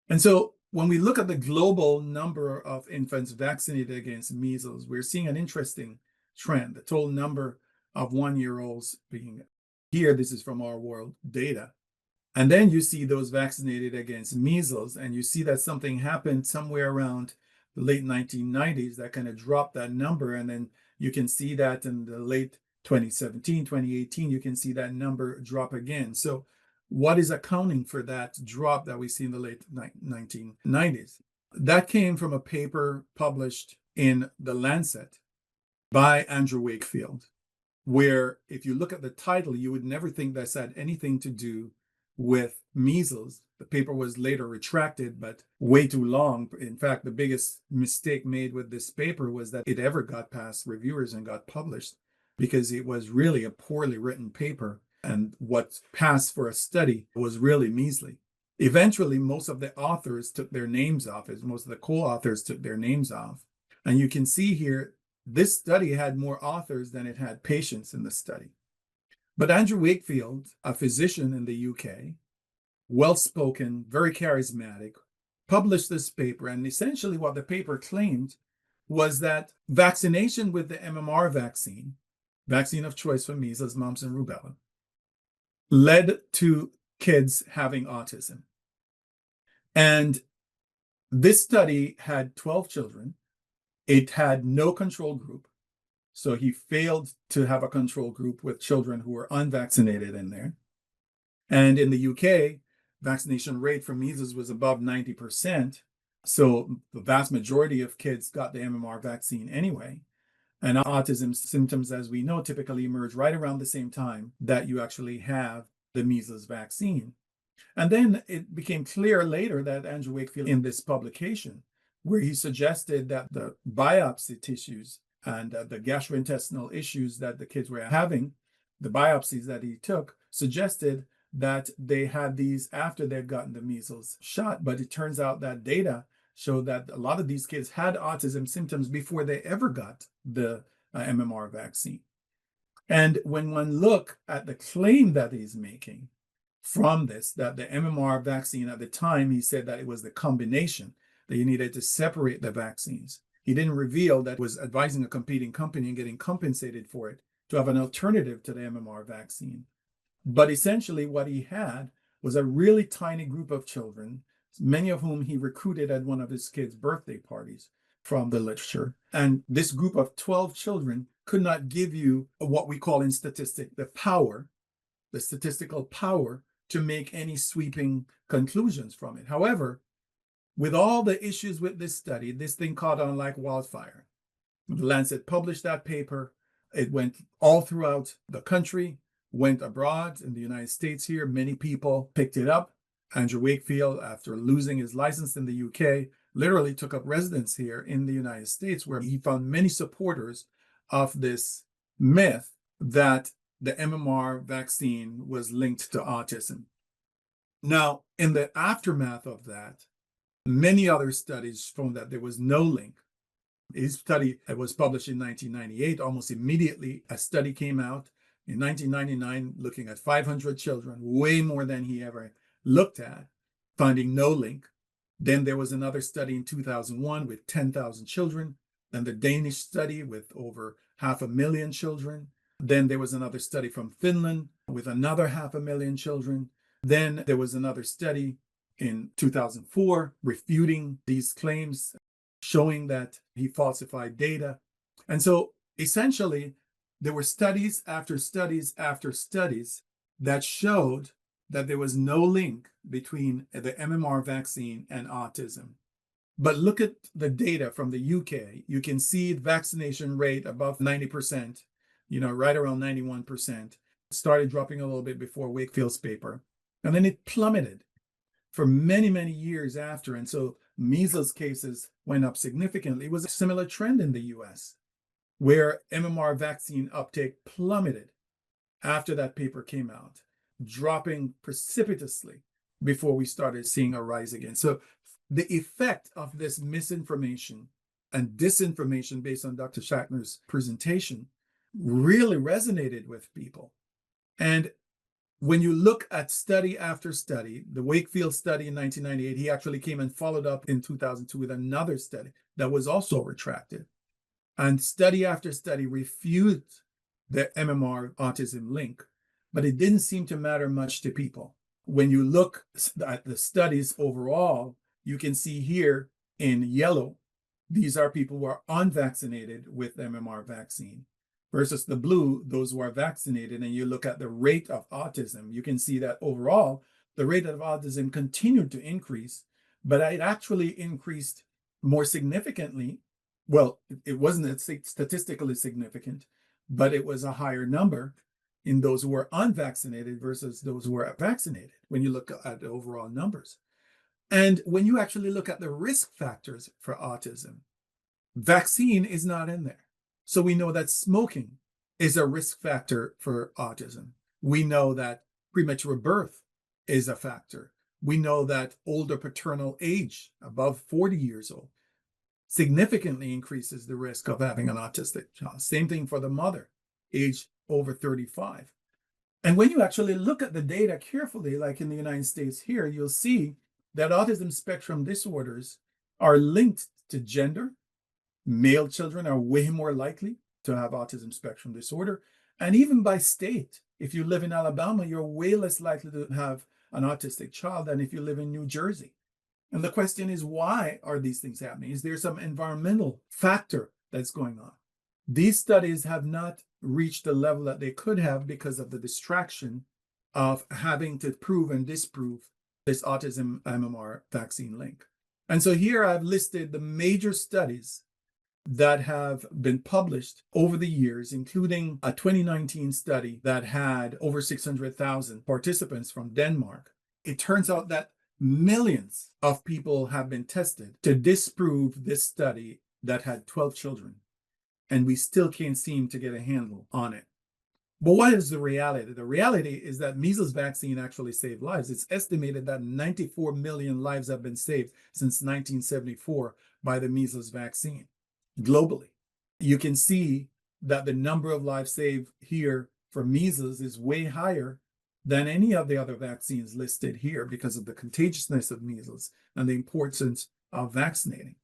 And so when we look at the global number of infants vaccinated against measles, we're seeing an interesting trend. The total number of 1-year-olds being here, this is from our world data. And then you see those vaccinated against measles, and you see that something happened somewhere around the late 1990s that kind of dropped that number. And then you can see that in the late 2017, 2018, you can see that number drop again. So what is accounting for that drop that we see in the late 1990s? That came from a paper published in The Lancet by Andrew Wakefield, where if you look at the title, you would never think that's had anything to do with measles. The paper was later retracted, but way too long. In fact, the biggest mistake made with this paper was that it ever got past reviewers and got published, because it was really a poorly written paper. And what passed for a study was really measly. Eventually, most of the authors took their names off, as most of the co-authors took their names off. And you can see here, this study had more authors than it had patients in the study. But Andrew Wakefield, a physician in the UK, well-spoken, very charismatic, published this paper. And essentially what the paper claimed was that vaccination with the MMR vaccine, vaccine of choice for measles, mumps, and rubella, led to kids having autism. And this study had 12 children. It had no control group. So he failed to have a control group with children who were unvaccinated in there. And in the UK, vaccination rate for measles was above 90%. So the vast majority of kids got the MMR vaccine anyway. And autism symptoms, as we know, typically emerge right around the same time that you actually have the measles vaccine. And then it became clear later that Andrew Wakefield, in this publication, where he suggested that the biopsy tissues and the gastrointestinal issues that the kids were having, the biopsies that he took, suggested that they had these after they'd gotten the measles shot. But it turns out that data showed that a lot of these kids had autism symptoms before they ever got the MMR vaccine. And when one look at the claim that he's making from this, that the MMR vaccine at the time, he said that it was the combination, that you needed to separate the vaccines. He didn't reveal that was advising a competing company and getting compensated for it to have an alternative to the MMR vaccine. But essentially what he had was a really tiny group of children, many of whom he recruited at one of his kids' birthday parties from the literature. And this group of 12 children could not give you what we call in statistics the power, the statistical power to make any sweeping conclusions from it. However, with all the issues with this study, this thing caught on like wildfire. The Lancet published that paper. It went all throughout the country, went abroad in the United States here. Many people picked it up. Andrew Wakefield, after losing his license in the UK, literally took up residence here in the United States, where he found many supporters of this myth that the MMR vaccine was linked to autism. Now, in the aftermath of that, many other studies found that there was no link. His study was published in 1998. Almost immediately, a study came out in 1999 looking at 500 children, way more than he ever looked at, finding no link. Then there was another study in 2001 with 10,000 children. Then the Danish study with over 500,000 children. Then there was another study from Finland with another 500,000 children. Then there was another study in 2004 refuting these claims, showing that he falsified data. And so essentially, there were studies after studies after studies that showed that there was no link between the MMR vaccine and autism. But look at the data from the UK. You can see the vaccination rate above 90%, right around 91%. It started dropping a little bit before Wakefield's paper. And then it plummeted for many, many years after. And so measles cases went up significantly. It was a similar trend in the US, where MMR vaccine uptake plummeted after that paper came out, dropping precipitously before we started seeing a rise again. So the effect of this misinformation and disinformation based on Dr. Schachtner's presentation really resonated with people. And When you look at study after study, the Wakefield study in 1998, he actually came and followed up in 2002 with another study that was also retracted. And study after study refuted the MMR autism link, but it didn't seem to matter much to people. When you look at the studies overall, you can see here in yellow, these are people who are unvaccinated with MMR vaccine versus the blue, those who are vaccinated. And you look at the rate of autism, you can see that overall, the rate of autism continued to increase, but it actually increased more significantly. Well, it wasn't statistically significant, but it was a higher number in those who were unvaccinated versus those who were vaccinated when you look at the overall numbers. And when you actually look at the risk factors for autism, vaccine is not in there. So we know that smoking is a risk factor for autism. We know that premature birth is a factor. We know that older paternal age, above 40 years old, significantly increases the risk of having an autistic child. Same thing for the mother, age over 35. And when you actually look at the data carefully, like in the United States here, you'll see that autism spectrum disorders are linked to gender. Male children are way more likely to have autism spectrum disorder. And even by state, if you live in Alabama, you're way less likely to have an autistic child than if you live in New Jersey. And the question is, why are these things happening? Is there some environmental factor that's going on? These studies have not reached the level that they could have because of the distraction of having to prove and disprove this autism MMR vaccine link. And so here I've listed the major studies that have been published over the years, including a 2019 study that had over 600,000 participants from Denmark. It turns out that millions of people have been tested to disprove this study that had 12 children, and we still can't seem to get a handle on it. But what is the reality? The reality is that measles vaccine actually saved lives. It's estimated that 94 million lives have been saved since 1974 by the measles vaccine globally. You can see that the number of lives saved here for measles is way higher than any of the other vaccines listed here because of the contagiousness of measles and the importance of vaccinating.